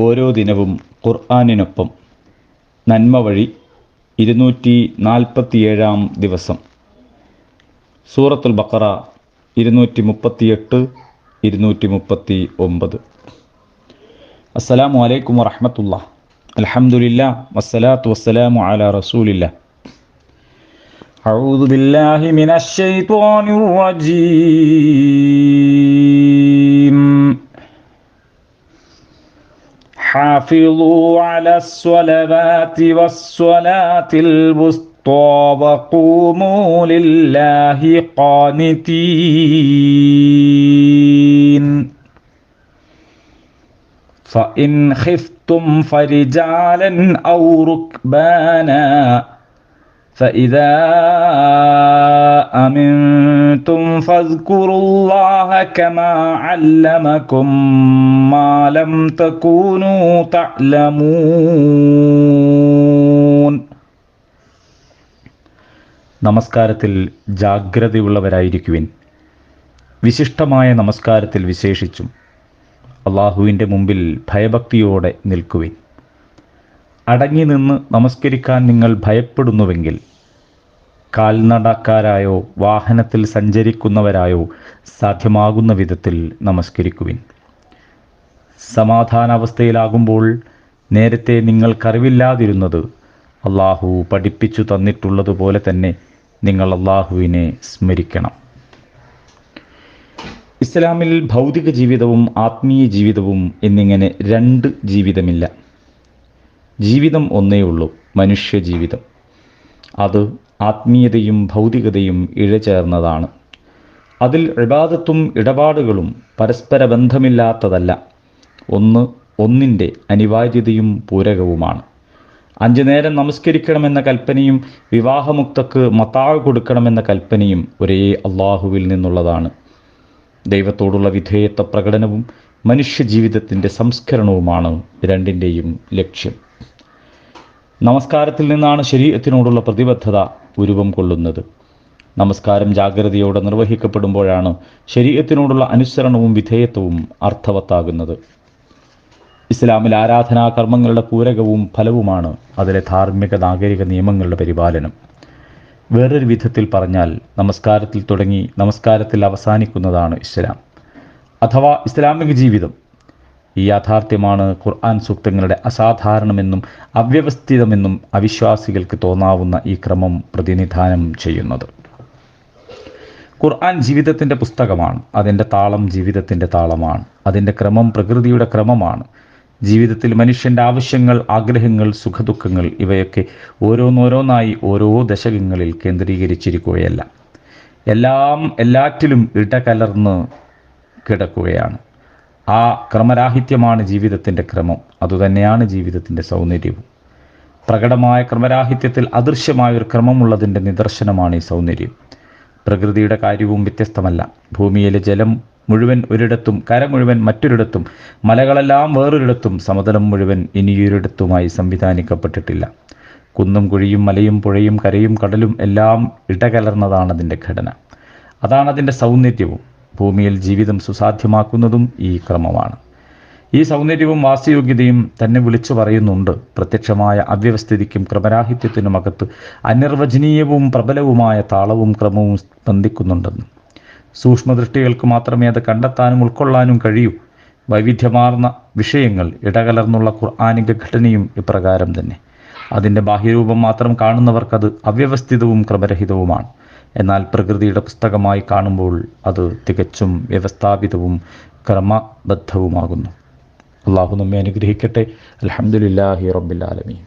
ഓരോ ദിനവും ഖുർആനിനൊപ്പം നന്മ വഴി 247 ദിവസം. സൂറത്തുൽ ബഖറ 238, 239. അസ്സലാമു അലൈക്കും വറഹ്മത്തുള്ളാഹി. അൽഹംദുലില്ലാഹ് വസ്സലാത്തു വസ്സലാമു അലാ റസൂലില്ലാഹ്. അഊദു ബില്ലാഹി മിനശ് ശൈത്വാനിർ റജീം. حافظوا على الصلوات والصلاة الوسطى وقوموا لله قانتين فإن خفتم فرجالا أو ركبانا فإذا أمنتم فاذكروا الله كما علمكم ما لم تكونوا تعلمون. നമസ്കാരത്തിൽ ജാഗ്രതയുള്ളവരായിരിക്കുവിൻ. വിശിഷ്ടമായ നമസ്കാരത്തിൽ വിശേഷിച്ചും അള്ളാഹുവിൻ്റെ മുമ്പിൽ ഭയഭക്തിയോടെ നിൽക്കുവിൻ. അടങ്ങി നിന്ന് നമസ്കരിക്കാൻ നിങ്ങൾ ഭയപ്പെടുന്നുവെങ്കിൽ കാൽനടക്കാരായോ വാഹനത്തിൽ സഞ്ചരിക്കുന്നവരായോ സാധ്യമാകുന്ന വിധത്തിൽ നമസ്കരിക്കുവിൻ. സമാധാനാവസ്ഥയിലാകുമ്പോൾ നേരത്തെ നിങ്ങൾക്കറിവില്ലാതിരുന്നത് അള്ളാഹു പഠിപ്പിച്ചു തന്നിട്ടുള്ളതുപോലെ തന്നെ നിങ്ങൾ അള്ളാഹുവിനെ സ്മരിക്കണം. ഇസ്ലാമിൽ ഭൗതിക ജീവിതവും ആത്മീയ ജീവിതവും എന്നിങ്ങനെ രണ്ട് ജീവിതമില്ല. ജീവിതം ഒന്നേ ഉള്ളൂ, മനുഷ്യ ജീവിതം. അത് ആത്മീയതയും ഭൗതികതയും ഇഴചേർന്നതാണ്. അതിൽ ഇബാദത്തും ഇടപാടുകളും പരസ്പര ബന്ധമില്ലാത്തതല്ല. ഒന്നിൻ്റെ അനിവാര്യതയും പൂരകവുമാണ്. 5 നേരം നമസ്കരിക്കണമെന്ന കൽപ്പനയും വിവാഹമുക്തക്ക് മത്താഴ് കൊടുക്കണമെന്ന കൽപ്പനയും ഒരേ അള്ളാഹുവിൽ നിന്നുള്ളതാണ്. ദൈവത്തോടുള്ള വിധേയത്വ പ്രകടനവും മനുഷ്യ ജീവിതത്തിൻ്റെ സംസ്കരണവുമാണ് രണ്ടിൻ്റെയും ലക്ഷ്യം. നമസ്കാരത്തിൽ നിന്നാണ് ശരീഅത്തിനോടുള്ള പ്രതിബദ്ധത ഉരുവം കൊള്ളുന്നത്. നമസ്കാരം ജാഗ്രതയോടെ നിർവഹിക്കപ്പെടുമ്പോഴാണ് ശരീഅത്തിനോടുള്ള അനുസരണവും വിധേയത്വവും അർത്ഥവത്താകുന്നത്. ഇസ്ലാമിൽ ആരാധനാ കർമ്മങ്ങളുടെ പൂരകവും ഫലവുമാണ് അതിലെ ധാർമ്മിക നാഗരിക നിയമങ്ങളുടെ പരിപാലനം. വേറൊരു വിധത്തിൽ പറഞ്ഞാൽ നമസ്കാരത്തിൽ തുടങ്ങി നമസ്കാരത്തിൽ അവസാനിക്കുന്നതാണ് ഇസ്ലാം അഥവാ ഇസ്ലാമിക ജീവിതം. ഈ യാഥാർത്ഥ്യമാണ് ഖുർആൻ സൂക്തങ്ങളുടെ അസാധാരണമെന്നും അവ്യവസ്ഥിതമെന്നും അവിശ്വാസികൾക്ക് തോന്നാവുന്ന ഈ ക്രമം പ്രതിനിധാനം ചെയ്യുന്നത്. ഖുർആൻ ജീവിതത്തിൻ്റെ പുസ്തകമാണ്. അതിൻ്റെ താളം ജീവിതത്തിൻ്റെ താളമാണ്. അതിൻ്റെ ക്രമം പ്രകൃതിയുടെ ക്രമമാണ്. ജീവിതത്തിൽ മനുഷ്യൻ്റെ ആവശ്യങ്ങൾ, ആഗ്രഹങ്ങൾ, സുഖദുഃഖങ്ങൾ ഇവയൊക്കെ ഓരോന്നോരോന്നായി ഓരോ ദശകങ്ങളിൽ കേന്ദ്രീകരിച്ചിരിക്കുകയല്ല. എല്ലാം എല്ലാറ്റിലും ഇടകലർന്ന് കിടക്കുകയാണ്. ആ ക്രമരാഹിത്യമാണ് ജീവിതത്തിൻ്റെ ക്രമം. അതുതന്നെയാണ് ജീവിതത്തിൻ്റെ സൗന്ദര്യവും. പ്രകടമായ ക്രമരാഹിത്യത്തിൽ അദൃശ്യമായൊരു ക്രമമുള്ളതിൻ്റെ നിദർശനമാണ് ഈ സൗന്ദര്യം. പ്രകൃതിയുടെ കാര്യവും വ്യത്യസ്തമല്ല. ഭൂമിയിലെ ജലം മുഴുവൻ ഒരിടത്തും, കര മുഴുവൻ മറ്റൊരിടത്തും, മലകളെല്ലാം വേറൊരിടത്തും, സമതലം മുഴുവൻ ഇനിയൊരിടത്തുമായി സംവിധാനിക്കപ്പെട്ടിട്ടില്ല. കുന്നും കുഴിയും മലയും പുഴയും കരയും കടലും എല്ലാം ഇടകലർന്നതാണ് അതിൻ്റെ ഘടന. അതാണ് അതിൻ്റെ സൗന്ദര്യവും. ഭൂമിയിൽ ജീവിതം സുസാധ്യമാക്കുന്നതും ഈ ക്രമമാണ്. ഈ സൗന്ദര്യവും വാസയോഗ്യതയും തന്നെ വിളിച്ചു പറയുന്നുണ്ട്. പ്രത്യക്ഷമായ അവ്യവസ്ഥിതിക്കും ക്രമരാഹിത്യത്തിനുമകത്ത് അനിർവചനീയവും പ്രബലവുമായ താളവും ക്രമവും സ്പന്ദിക്കുന്നുണ്ടെന്ന്. സൂക്ഷ്മദൃഷ്ടികൾക്ക് മാത്രമേ അത് കണ്ടെത്താനും ഉൾക്കൊള്ളാനും കഴിയൂ. വൈവിധ്യമാർന്ന വിഷയങ്ങൾ ഇടകലർന്നുള്ള ഖുർആനിക ഘടനയും ഇപ്രകാരം തന്നെ. അതിൻ്റെ ബാഹ്യരൂപം മാത്രം കാണുന്നവർക്കത് അവ്യവസ്ഥിതവും ക്രമരഹിതവുമാണ്. എന്നാൽ പ്രകൃതിയുടെ പുസ്തകമായി കാണുമ്പോൾ അത് തികച്ചും വ്യവസ്ഥാപിതവും ക്രമബദ്ധവുമാകുന്നു. അള്ളാഹു നമ്മെ അനുഗ്രഹിക്കട്ടെ. അൽഹംദുലില്ലാഹി റബ്ബിൽ ആലമീൻ.